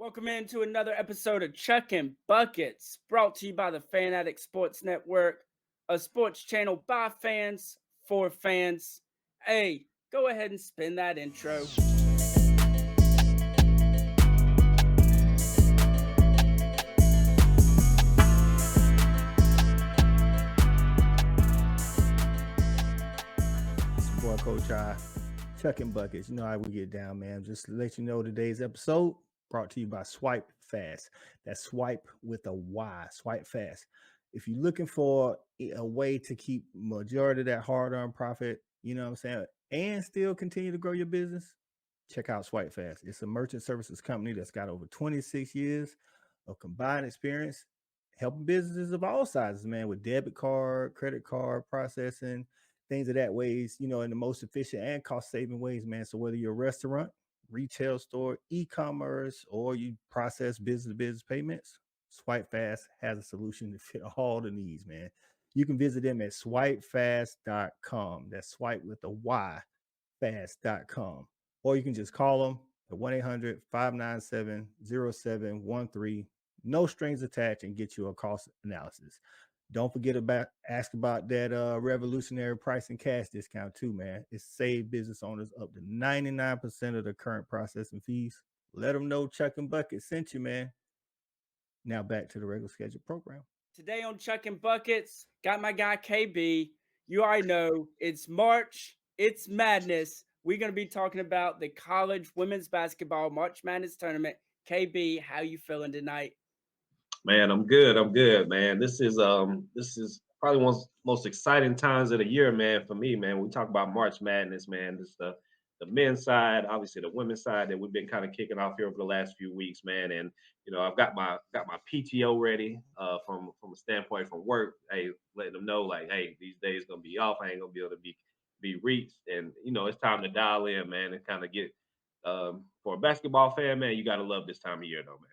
Welcome into another episode of Chuckin Buckets, brought to you by the Fanatic Sports Network, a sports channel by fans for fans. Hey, go ahead and spin that intro. It's your boy Coach I, Chuckin Buckets. You know how we get down, man. Just to let you know, today's episode brought to you by Swipe Fast. That's swipe with a Y, Swipe Fast. If you're looking for a way to keep majority of that hard-earned profit, you know what I'm saying, and still continue to grow your business, check out Swipe Fast. It's a merchant services company that's got over 26 years of combined experience helping businesses of all sizes, man, with debit card, credit card processing, things of that ways, you know, in the most efficient and cost-saving ways, man. So whether you're a restaurant, retail store, e-commerce, or you process business-to-business payments, Swipe Fast has a solution to fit all the needs, man. You can visit them at swipefast.com. That's swipe with a Y, fast.com. Or you can just call them at 1-800-597-0713. No strings attached, and get you a cost analysis. Don't forget ask about that revolutionary pricing cash discount too, man. It's saved business owners up to 99% of the current processing fees. Let them know Chuckin Buckets sent you, man. Now back to the regular scheduled program. Today on Chuckin Buckets, got my guy KB. You already know it's March, it's madness. We're going to be talking about the college women's basketball March Madness tournament. KB, how you feeling tonight? Man, I'm good, man. This is probably one of the most exciting times of the year, man, for me, man. We talk about March Madness, man. This the men's side, obviously the women's side that we've been kind of kicking off here over the last few weeks, man. And I've got my PTO ready from a standpoint from work. Hey, letting them know like, hey, these days gonna be off. I ain't gonna be able to be reached, and it's time to dial in, man, and kind of get for a basketball fan, man. You gotta love this time of year, though, man.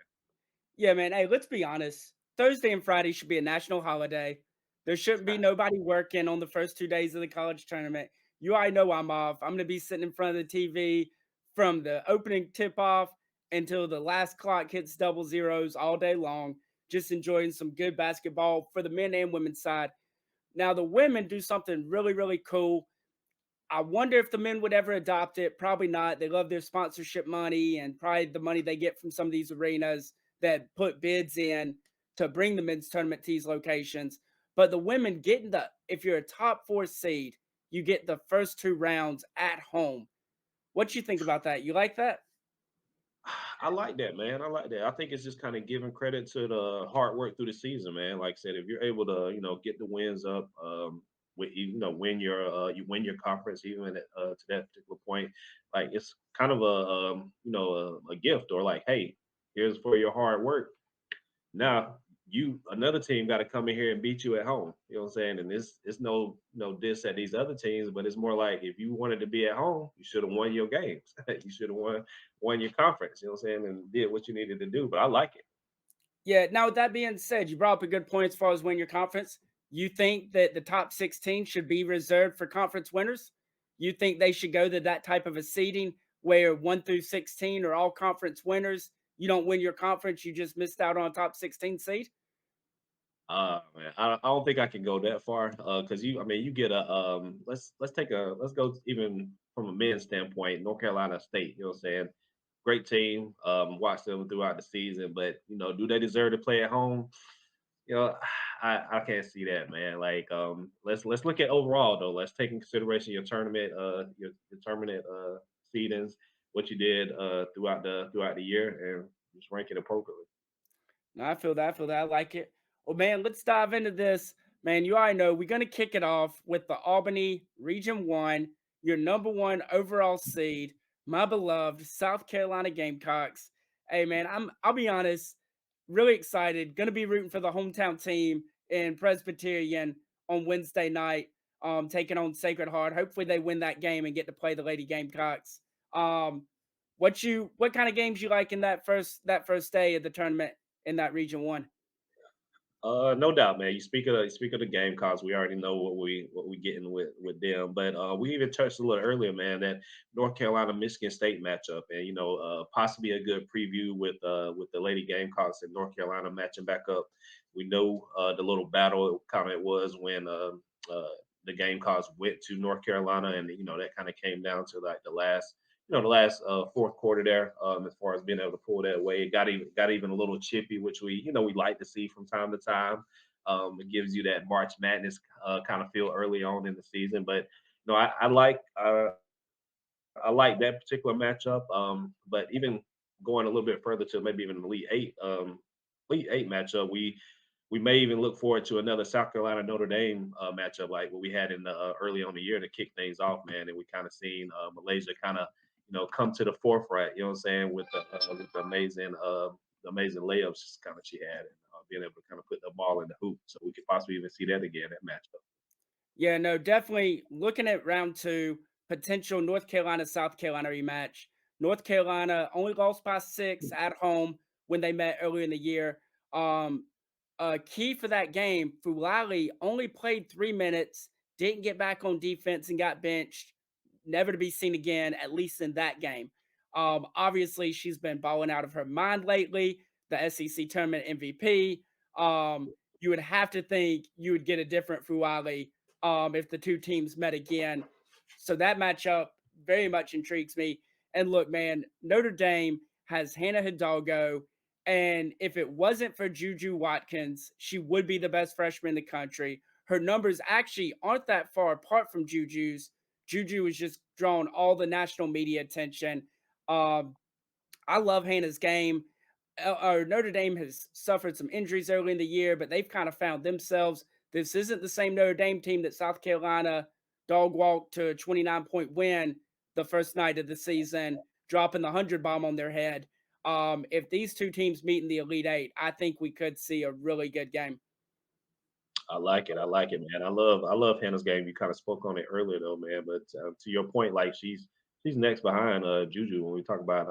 Yeah, man. Hey, let's be honest. Thursday and Friday should be a national holiday. There shouldn't be nobody working on the first 2 days of the college tournament. You already know I'm off. I'm going to be sitting in front of the TV from the opening tip-off until the last clock hits double zeros all day long, just enjoying some good basketball for the men and women's side. Now, the women do something really, really cool. I wonder if the men would ever adopt it. Probably not. They love their sponsorship money and probably the money they get from some of these arenas that put bids in to bring the men's tournament to these locations. But the women getting if you're a top 4 seed, you get the first 2 rounds at home. What you think about that? You like that? I like that, man. I like that. I think it's just kind of giving credit to the hard work through the season, man. Like I said, if you're able to, get the wins up, win your conference even to that particular point, like it's kind of a gift, or like, hey, here's for your hard work. Now another team got to come in here and beat you at home. You know what I'm saying? And it's no diss at these other teams, but it's more like if you wanted to be at home, you should have won your games. You should have won your conference. You know what I'm saying? And did what you needed to do. But I like it. Yeah. Now, with that being said, you brought up a good point as far as win your conference. You think that the top 16 should be reserved for conference winners? You think they should go to that type of a seeding where 1 through 16 are all conference winners? You don't win your conference, you just missed out on a top 16 seed? Man, I don't think I can go that far because you get a let's go even from a men's standpoint. North Carolina State, you know what I'm saying? Great team. Watched them throughout the season, but do they deserve to play at home? I can't see that, man. Like let's look at overall though. Let's take in consideration your tournament seedings, what you did throughout the year, and just rank it appropriately. No, I feel that. I like it. Well, man, let's dive into this. Man, you already know we're going to kick it off with the Albany Region 1, your number 1 overall seed, my beloved South Carolina Gamecocks. Hey, man, I'll be honest, really excited. Going to be rooting for the hometown team in Presbyterian on Wednesday night, taking on Sacred Heart. Hopefully they win that game and get to play the Lady Gamecocks. What kind of games you like in that first day of the tournament in that Region 1? No doubt, man. You speak of the Gamecocks. We already know what we getting with them, but we even touched a little earlier, man, that North Carolina Michigan State matchup, and possibly a good preview with the Lady Gamecocks and North Carolina matching back up. We know the little battle kind of was when uh, the Gamecocks went to North Carolina, and that kind of came down to like the last fourth quarter there, as far as being able to pull that away. It got even a little chippy, which we like to see from time to time. It gives you that March Madness kind of feel early on in the season, but I like that particular matchup. But even going a little bit further to maybe even the Elite Eight matchup, we may even look forward to another South Carolina Notre Dame matchup like what we had in the early on the year to kick things off, man. And we kind of seen Malaysia kind of come to the forefront. You know what I'm saying, with the amazing layups kind of she had, and being able to kind of put the ball in the hoop. So we could possibly even see that again that matchup. Yeah, no, definitely looking at round two, potential North Carolina South Carolina rematch. North Carolina only lost by 6 at home when they met earlier in the year. Um, Key for that game, Fulali only played 3 minutes, didn't get back on defense and got benched, never to be seen again, at least in that game. Obviously, she's been balling out of her mind lately. The SEC tournament MVP. You would have to think you would get a different Fulali if the two teams met again. So that matchup very much intrigues me. And look, man, Notre Dame has Hannah Hidalgo. And if it wasn't for Juju Watkins, she would be the best freshman in the country. Her numbers actually aren't that far apart from Juju's. Juju has just drawn all the national media attention. Um, I love Hannah's game. Notre Dame has suffered some injuries early in the year, but they've kind of found themselves. This isn't the same Notre Dame team that South Carolina dog walked to a 29-point win the first night of the season, dropping the 100 bomb on their head. If these two teams meet in the Elite Eight, I think we could see a really good game. I like it. I like it, man. I love Hannah's game. You kind of spoke on it earlier, though, man. But to your point, like she's next behind Juju when we talk about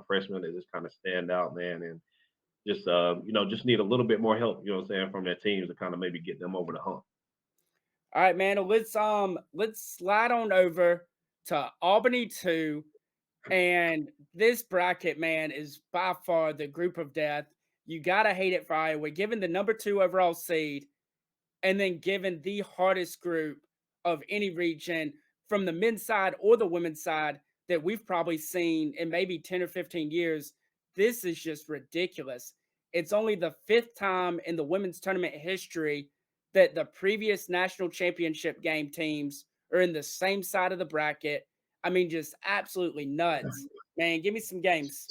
freshmen that just kind of stand out, man, and just need a little bit more help. You know what I'm saying, from their teams to kind of maybe get them over the hump. All right, man. Let's slide on over to Albany 2. And this bracket, man, is by far the group of death. You gotta hate it for Iowa, given the number 2 overall seed, and then given the hardest group of any region from the men's side or the women's side that we've probably seen in maybe 10 or 15 years. This is just ridiculous. It's only the fifth time in the women's tournament history that the previous national championship game teams are in the same side of the bracket. I mean, just absolutely nuts. Man, give me some games.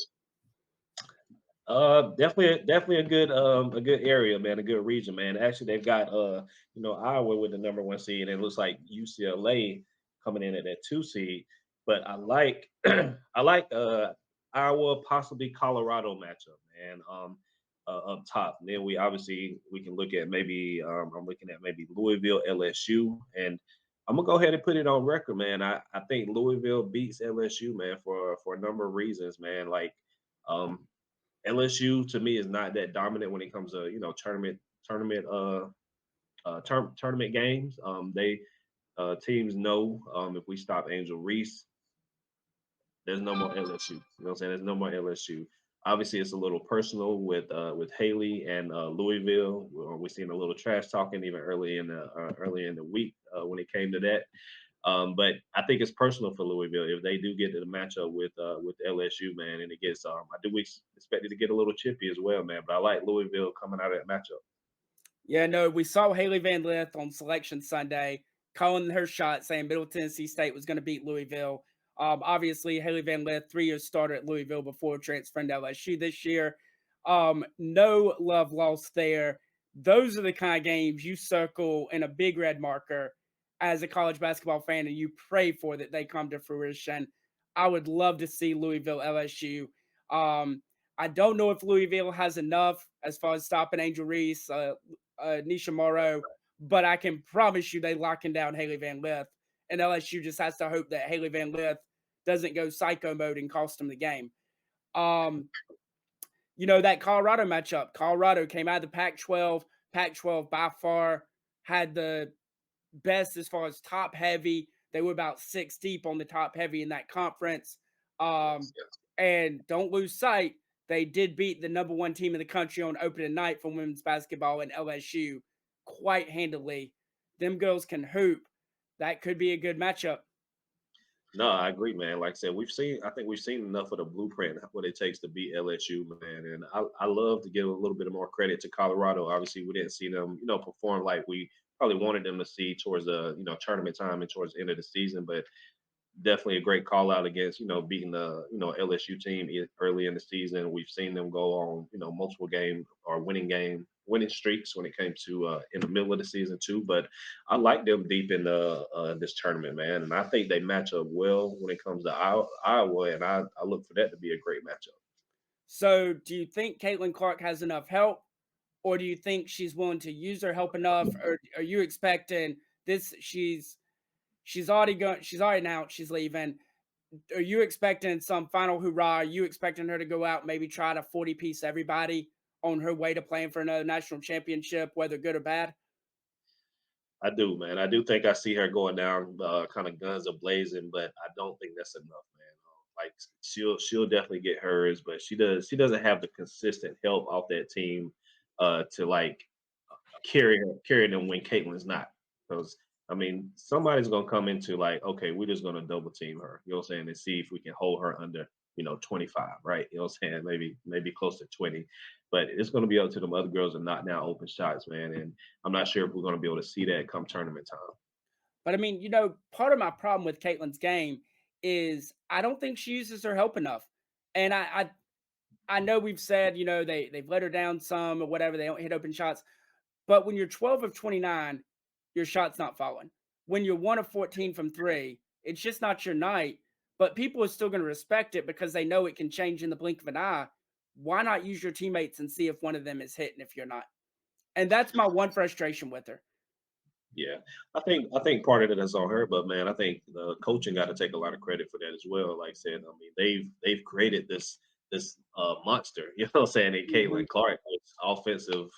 Definitely a good area, man, a good region, man. Actually, they've got Iowa with the number one seed, and it looks like UCLA coming in at that two seed. But I like I like Iowa, possibly Colorado matchup, man. Up top. And then we can look at maybe I'm looking at maybe Louisville, LSU, and I'm gonna go ahead and put it on record, man. I think Louisville beats LSU, man, for a number of reasons, man. Like um, LSU to me is not that dominant when it comes to tournament games. They Teams know if we stop Angel Reese, there's no more LSU. You know what I'm saying? There's no more LSU. Obviously, it's a little personal with Haley and Louisville. We're seeing a little trash talking even early in the week when it came to that. But I think it's personal for Louisville if they do get to the matchup with LSU, man, and it gets I do expect it to get a little chippy as well, man. But I like Louisville coming out of that matchup. Yeah, no, we saw Haley Van Lith on Selection Sunday calling her shot, saying Middle Tennessee State was going to beat Louisville. Obviously, Haley Van Lith, 3 years starter at Louisville before transferring to LSU this year. No love lost there. Those are the kind of games you circle in a big red marker as a college basketball fan, and you pray for that they come to fruition. I would love to see Louisville LSU. Um, I don't know if Louisville has enough as far as stopping Angel Reese. Nisha Morrow, but I can promise you they locking down Haley Van Lith, and LSU just has to hope that Haley Van Lith doesn't go psycho mode and cost them the game. Um, that Colorado matchup. Colorado came out of the Pac-12. Pac-12 by far had the best as far as top heavy. They were about 6 deep on the top heavy in that conference. Yes, yes. And don't lose sight, they did beat the number 1 team in the country on opening night for women's basketball in LSU quite handily. Them girls can hoop. That could be a good matchup. No, I agree, man. Like I said, I think we've seen enough of the blueprint, what it takes to beat LSU, man. And I love to give a little bit of more credit to Colorado. Obviously, we didn't see them, perform like we probably wanted them to see towards the, tournament time and towards the end of the season. But definitely a great call out against beating the LSU team early in the season. We've seen them go on multiple game or winning streaks when it came to in the middle of the season too. But I like them deep in the this tournament, man, and I think they match up well when it comes to Iowa, and I look for that to be a great matchup. So, do you think Caitlin Clark has enough help, or do you think she's willing to use her help enough, or are you expecting this? She's already going. She's already announced she's leaving. Are you expecting some final hoorah? Are you expecting her to go out, maybe try to 40-piece everybody on her way to playing for another national championship, whether good or bad? I do, man. I do think I see her going down, kind of guns a blazing, but I don't think that's enough, man. Like she'll definitely get hers, but she doesn't have the consistent help off that team to like carry them when Caitlin's not. Because I mean, somebody's gonna come into like, okay, we're just gonna double team her. You know what I'm saying? And see if we can hold her under, 25, right? You know what I'm saying? Maybe close to 20. But it's gonna be up to them other girls to knock down open shots, man. And I'm not sure if we're gonna be able to see that come tournament time. But I mean, part of my problem with Caitlin's game is I don't think she uses her help enough. And I know we've said, they've let her down some or whatever, they don't hit open shots. But when you're 12 of 29, your shot's not falling. When you're 1 of 14 from 3, it's just not your night. But people are still going to respect it because they know it can change in the blink of an eye. Why not use your teammates and see if one of them is hitting if you're not? And that's my one frustration with her. Yeah, I think part of it is on her, but man, I think the coaching got to take a lot of credit for that as well. Like I said, I mean, they've created this monster, you know what I'm saying? And Mhm. Caitlin Clark, this offensive,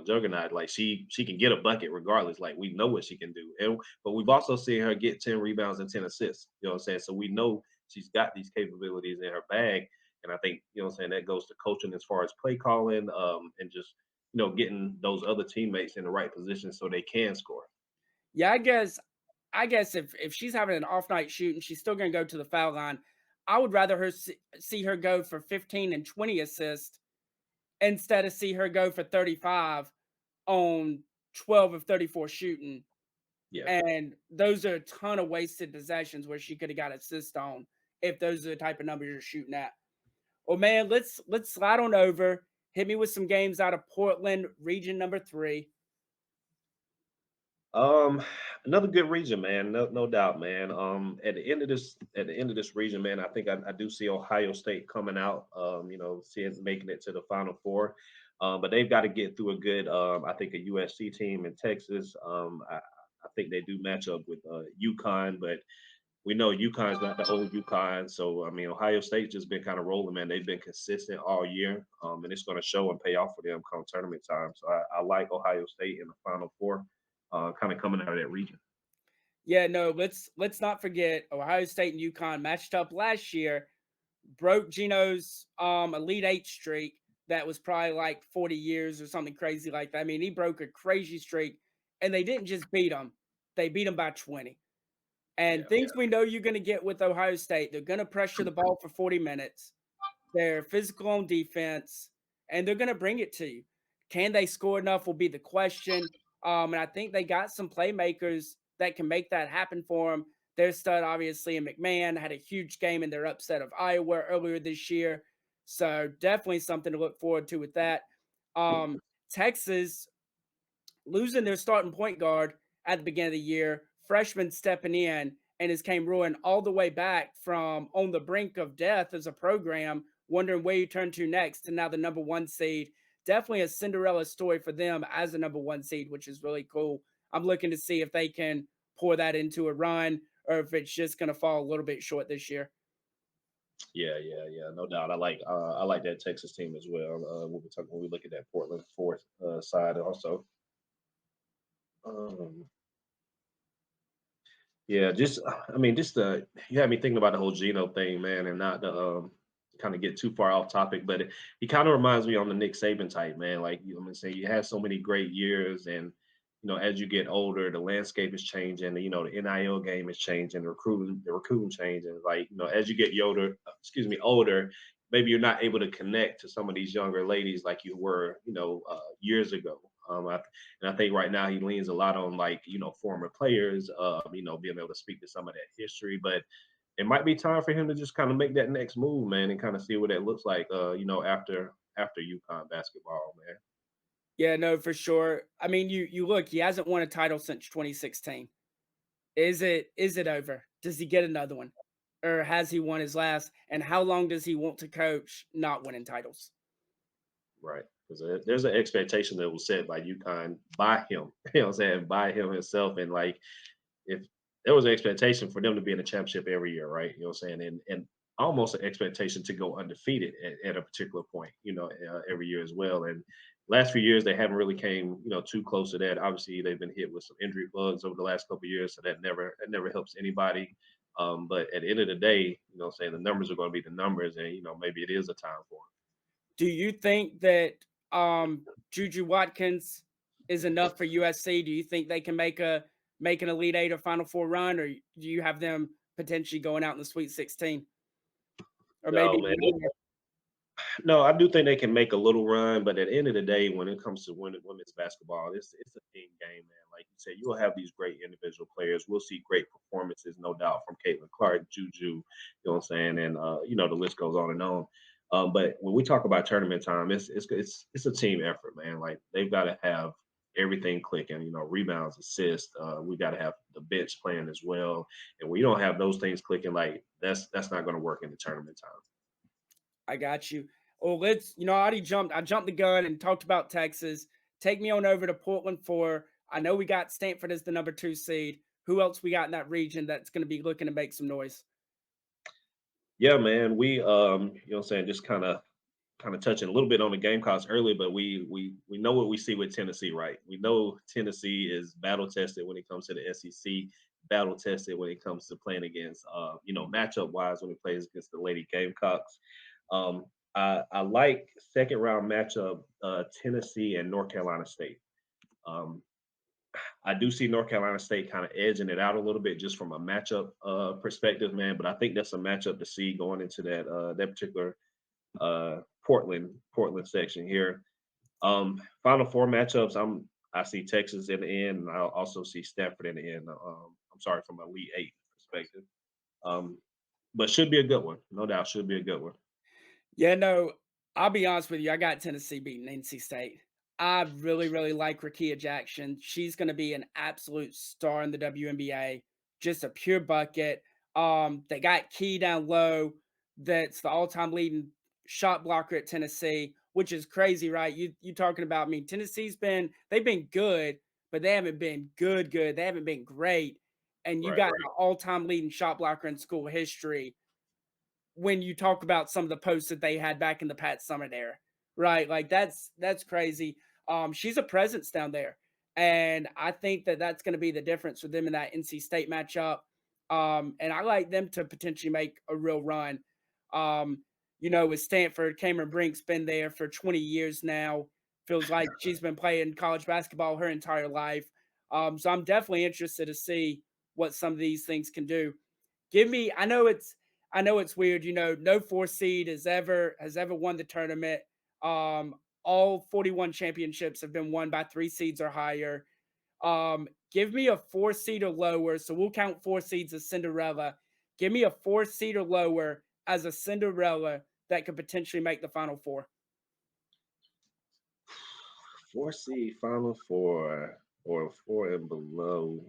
juggernaut. Like she can get a bucket regardless. Like we know what she can do, and but we've also seen her get 10 rebounds and 10 assists. You know what I'm saying? So we know she's got these capabilities in her bag, and I think what I'm saying that goes to coaching as far as play calling, and just getting those other teammates in the right position so they can score. Yeah, I guess if she's having an off night shooting, she's still going to go to the foul line. I would rather see her go for 15 and 20 assists instead of see her go for 35 on 12 of 34 shooting. Yeah. And those are a ton of wasted possessions where she could have got assist on if those are the type of numbers you're shooting at. Well, man, let's slide on over. Hit me with some games out of Portland, region number 3. Um, Another good region, man. No doubt, man. At the end of this region, man, I think I do see Ohio State coming out. Seeing making it to the Final Four. But they've got to get through a good, I think, a USC team in Texas. I think they do match up with UConn, but we know UConn's not the old UConn. So I mean, Ohio State's just been kind of rolling, man. They've been consistent all year, and it's going to show and pay off for them come tournament time. So I like Ohio State in the Final Four, kind of coming out of that region. Yeah, no, let's not forget Ohio State and UConn matched up last year, broke Gino's Elite 8 streak that was probably like 40 years or something crazy like that. I mean, he broke a crazy streak, and they didn't just beat him; they beat him by 20. And Yeah, things we know you're going to get with Ohio State, they're going to pressure the ball for 40 minutes. They're physical on defense, and they're going to bring it to you. Can they score enough will be the question. And I think they got some playmakers that can make that happen for them. Their stud, obviously, and McMahon had a huge game in their upset of Iowa earlier this year. So definitely something to look forward to with that. Texas losing their starting point guard at the beginning of the year, freshman stepping in, and has came ruined all the way back from on the brink of death as a program, wondering where you turn to next, and now the number 1 seed. Definitely a Cinderella story for them as a number 1 seed, which is really cool. I'm looking to see if they can pour that into a run or if it's just going to fall a little bit short this year. Yeah. No doubt. I like that Texas team as well. When we look at that Portland fourth side also. Um, yeah, just I mean, just you had me thinking about the whole Geno thing, man, and not to kind of get too far off topic, but he kind of reminds me on the Nick Saban type, man. Like I'm gonna say, you had so many great years, and as you get older, the landscape is changing. The NIL game is changing, the recruiting changing. Like as you get older, maybe you're not able to connect to some of these younger ladies like you were, years ago. And I think right now he leans a lot on like former players, being able to speak to some of that history. But it might be time for him to just kind of make that next move, man, and kind of see what that looks like. After UConn basketball, man. Yeah, no, for sure. I mean, you look, he hasn't won a title since 2016. Is it over? Does he get another one? Or has he won his last? And how long does he want to coach not winning titles? Right. Because there's an expectation that was set by UConn by him. You know what I'm saying? By him himself. And like if there was an expectation for them to be in a championship every year, right? You know what I'm saying? And almost an expectation to go undefeated at a particular point, every year as well. And last few years they haven't really came, too close to that. Obviously, they've been hit with some injury bugs over the last couple of years, so that never helps anybody. But at the end of the day, saying the numbers are going to be the numbers, and maybe it is a time for them. Do you think that Juju Watkins is enough for USC? Do you think they can make an Elite Eight or Final Four run, or do you have them potentially going out in the Sweet 16, or maybe No, man. No, I do think they can make a little run, but at the end of the day, when it comes to women's basketball, it's a team game, man. Like you said, you'll have these great individual players. We'll see great performances, no doubt, from Caitlin Clark, Juju, you know what I'm saying, and the list goes on and on. But when we talk about tournament time, it's a team effort, man. Like they've got to have everything clicking, rebounds, assists. We got to have the bench playing as well. And when you don't have those things clicking, like that's not going to work in the tournament time. I got you. Well, I jumped the gun and talked about Texas. Take me on over to Portland for, I know we got Stanford as the number 2 seed. Who else we got in that region that's going to be looking to make some noise? Yeah, man. We you know what I'm saying, just kind of touching a little bit on the Gamecocks earlier, but we know what we see with Tennessee, right? We know Tennessee is battle tested when it comes to the SEC, battle tested when it comes to playing against matchup wise when it plays against the Lady Gamecocks. Um I like second round matchup Tennessee and North Carolina State. Um I do see North Carolina State kind of edging it out a little bit just from a matchup perspective, man. But I think that's a matchup to see going into that particular Portland section here. Final four matchups. I see Texas in the end, and I also see Standford in the end. I'm sorry, from an Elite Eight perspective. Um, but should be a good one, no doubt. Should be a good one. Yeah, no, I'll be honest with you. I got Tennessee beating NC State. I really, really like Rakia Jackson. She's going to be an absolute star in the WNBA, just a pure bucket. They got Key down low, that's the all-time leading shot blocker at Tennessee, which is crazy, right? You talking about, I mean, they've been good, but they haven't been good. They haven't been great. And you Right. got the all-time leading shot blocker in school history when you talk about some of the posts that they had back in the Pat Summitt era, right? Like that's crazy. She's a presence down there, and I think that that's going to be the difference for them in that NC State matchup. And I like them to potentially make a real run. With Stanford, Cameron Brink's been there for 20 years now. Feels like she's been playing college basketball her entire life. So I'm definitely interested to see what some of these things can do. Give me, I know it's weird, no 4 seed has ever won the tournament. All 41 championships have been won by 3 seeds or higher. Give me a 4 seed or lower. So we'll count 4 seeds as Cinderella. Give me a 4 seed or lower as a Cinderella that could potentially make the Final Four. 4C Final Four or 4 and below.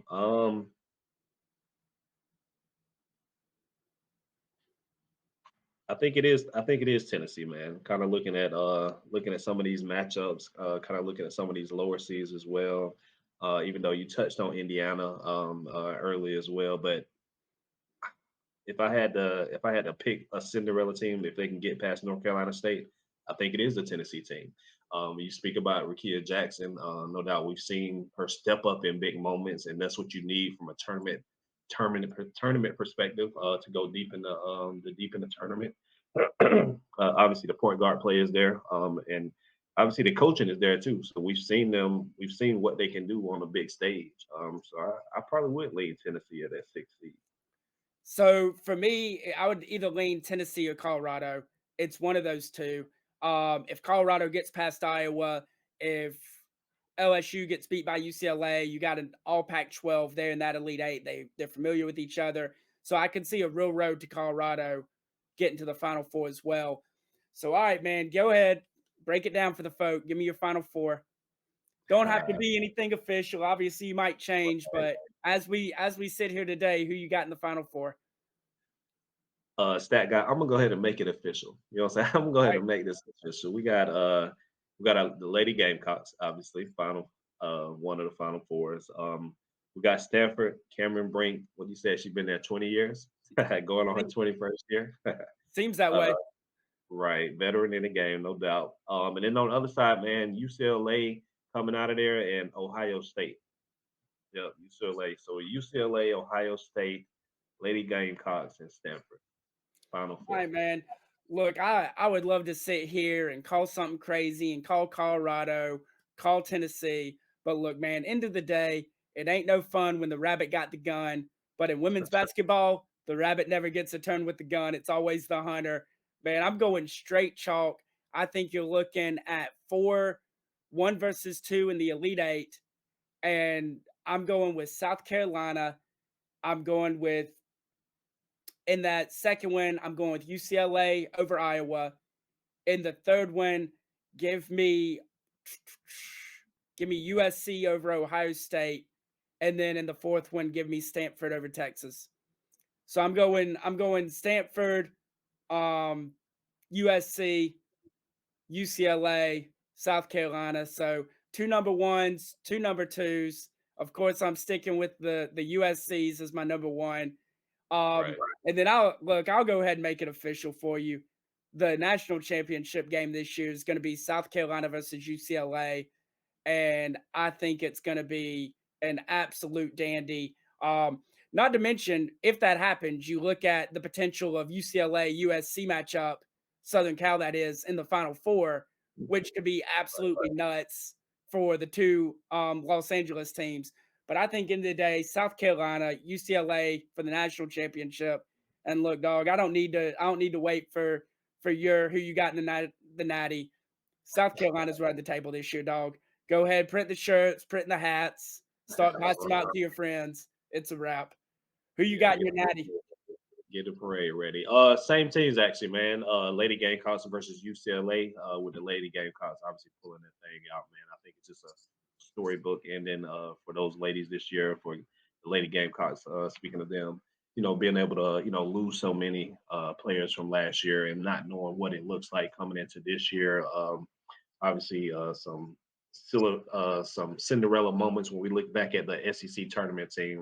I think it is. I think it is Tennessee, man. Kind of looking at some of these matchups, kind of looking at some of these lower seeds as well. Even though you touched on Indiana early as well, but if I had to pick a Cinderella team, if they can get past North Carolina State, I think it is the Tennessee team. You speak about Rakia Jackson. No doubt, we've seen her step up in big moments, and that's what you need from a tournament perspective to go deep in the tournament. Obviously, the point guard play is there, and obviously the coaching is there too. So we've seen them. We've seen what they can do on a big stage. So I probably would lean Tennessee at that 6th seed. So for me, I would either lean Tennessee or Colorado. It's one of those two. If Colorado gets past Iowa, if LSU gets beat by UCLA, you got an all Pac-12 there in that Elite Eight. They're familiar with each other, so I can see a real road to Colorado getting to the Final Four as well. So all right, man, go ahead, break it down for the folk. Give me your Final Four. Don't have to be anything official. Obviously, you might change, but as we sit here today, who you got in the Final Four? Stat guy, I'm gonna go ahead and make it official. You know what I'm saying? I'm gonna go ahead and make this official. We got the Lady Gamecocks, obviously, final one of the Final Fours. We got Stanford, Cameron Brink. What you said? She's been there 20 years, going on her 21st year. Seems that way. Right, veteran in the game, no doubt. And then on the other side, man, UCLA coming out of there and Ohio State. Yep, UCLA. So UCLA, Ohio State, Lady Gamecocks, and Stanford. Final All Four. right, man. Look, I would love to sit here and call something crazy and call Colorado, call Tennessee. But look, man, end of the day, it ain't no fun when the rabbit got the gun. But in women's basketball, the rabbit never gets a turn with the gun. It's always the hunter. Man, I'm going straight chalk. I think you're looking at 1 versus 2 in the Elite Eight. And I'm going with South Carolina. I'm going with in that second win, I'm going with UCLA over Iowa. In the third win, give me USC over Ohio State. And then in the fourth one, give me Stanford over Texas. So I'm going Stanford, USC, UCLA, South Carolina. So 2 number 1s, 2 number 2s. Of course, I'm sticking with the USCs as my number 1. Right. And then I'll go ahead and make it official for you. The national championship game this year is going to be South Carolina versus UCLA. And I think it's going to be an absolute dandy. Not to mention, if that happens, you look at the potential of UCLA USC matchup, Southern Cal, that is, in the Final Four, which could be absolutely nuts for the two Los Angeles teams. But I think in the day, South Carolina, UCLA for the national championship. And look, dog, I don't need to wait for who you got in the natty. South Carolina's running the table this year, dog. Go ahead, print the shirts, print the hats, start passing them out to your friends. It's a wrap. Who you got in your natty? Get the parade ready. Same teams actually, man. Lady Gamecocks versus UCLA. With the Lady Gamecocks obviously pulling that thing out, man. I think it's just a storybook ending for those ladies this year. For the Lady Gamecocks, speaking of them, being able to lose so many players from last year and not knowing what it looks like coming into this year. Obviously, some Cinderella moments when we look back at the SEC tournament, right?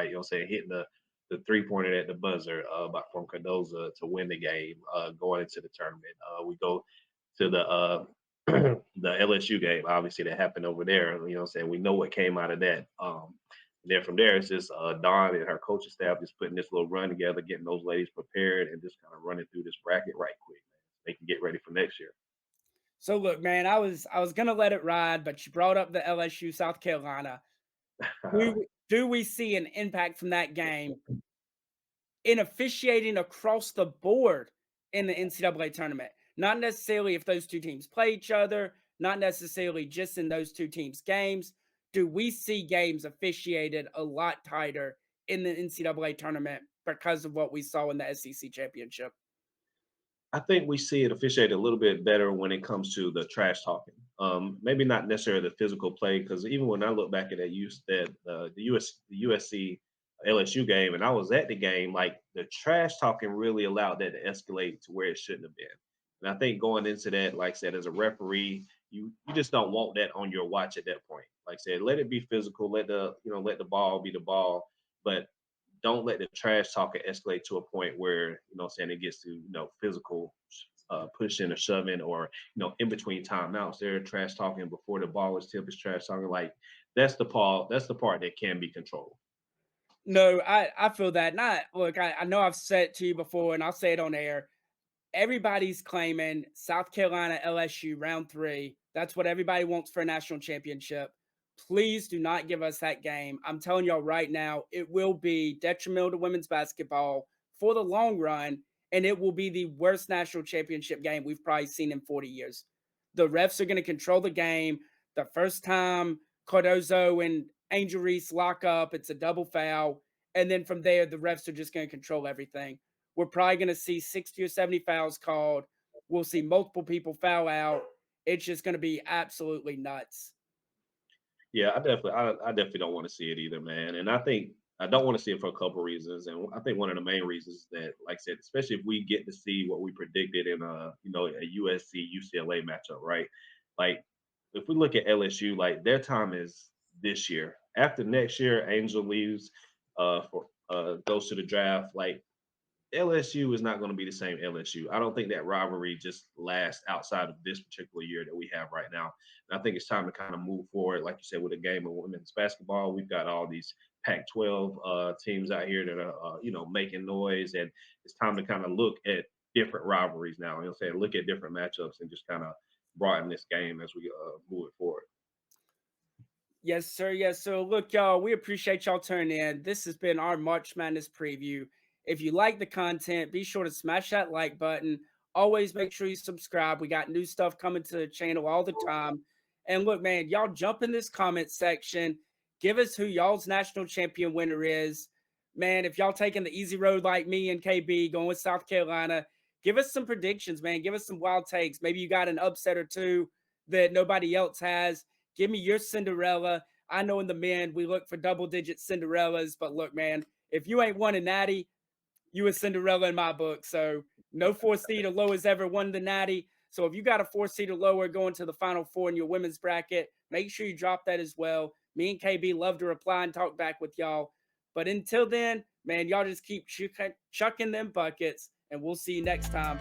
You know what I'm saying? Hitting the 3-pointer at the buzzer from Cardoza to win the game going into the tournament. We go to the the LSU game, obviously, that happened over there. You know what I'm saying? We know what came out of that. Then from there, it's just Dawn and her coaching staff just putting this little run together, getting those ladies prepared, and just kind of running through this bracket right quick, man. They can get ready for next year. So look, man, I was gonna let it ride, but you brought up the LSU South Carolina. Do we see an impact from that game in officiating across the board in the NCAA tournament? Not necessarily if those two teams play each other, not necessarily just in those two teams' games. Do we see games officiated a lot tighter in the NCAA tournament because of what we saw in the SEC championship? I think we see it officiated a little bit better when it comes to the trash talking. Maybe not necessarily the physical play, because even when I look back at the USC LSU game, and I was at the game, like the trash talking really allowed that to escalate to where it shouldn't have been. And I think going into that, like I said, as a referee, you just don't want that on your watch at that point. Like I said, let it be physical, let the ball be the ball, but don't let the trash talking escalate to a point where, saying it gets to, physical pushing or shoving or, in between timeouts. They're trash talking before the ball is tipped, is trash talking. Like that's the part that can be controlled. No, I feel that. Not look, I know I've said it to you before and I'll say it on air. Everybody's claiming South Carolina LSU round 3. That's what everybody wants for a national championship. Please do not give us that game. I'm telling y'all right now, it will be detrimental to women's basketball for the long run, and it will be the worst national championship game we've probably seen in 40 years. The refs are going to control the game. The first time Cardozo and Angel Reese lock up, it's a double foul. And then from there, the refs are just going to control everything. We're probably going to see 60 or 70 fouls called. We'll see multiple people foul out. It's just going to be absolutely nuts. Yeah, I definitely don't want to see it either, man. And I think I don't want to see it for a couple reasons. And I think one of the main reasons that, like I said, especially if we get to see what we predicted in a USC UCLA matchup, right? Like if we look at LSU, like their time is this year. After next year, Angel leaves for goes to the draft. Like LSU is not going to be the same LSU. I don't think that rivalry just lasts outside of this particular year that we have right now. And I think it's time to kind of move forward, like you said, with a game of women's basketball. We've got all these Pac-12 teams out here that are, making noise, and it's time to kind of look at different rivalries now. Look at different matchups and just kind of broaden this game as we move it forward. Yes, sir. Yes, sir. Look, y'all, we appreciate y'all tuning in. This has been our March Madness preview. If you like the content, be sure to smash that like button. Always make sure you subscribe. We got new stuff coming to the channel all the time. And look, man, y'all jump in this comment section. Give us who y'all's national champion winner is. Man, if y'all taking the easy road like me and KB going with South Carolina, give us some predictions, man. Give us some wild takes. Maybe you got an upset or two that nobody else has. Give me your Cinderella. I know in the men, we look for double-digit Cinderellas. But look, man, if you ain't won a natty, you a Cinderella in my book. So no 4 seed or lower has ever won the natty. So if you got a 4 seed or lower going to the Final Four in your women's bracket, make sure you drop that as well. Me and KB love to reply and talk back with y'all. But until then, man, y'all just keep chucking them buckets, and we'll see you next time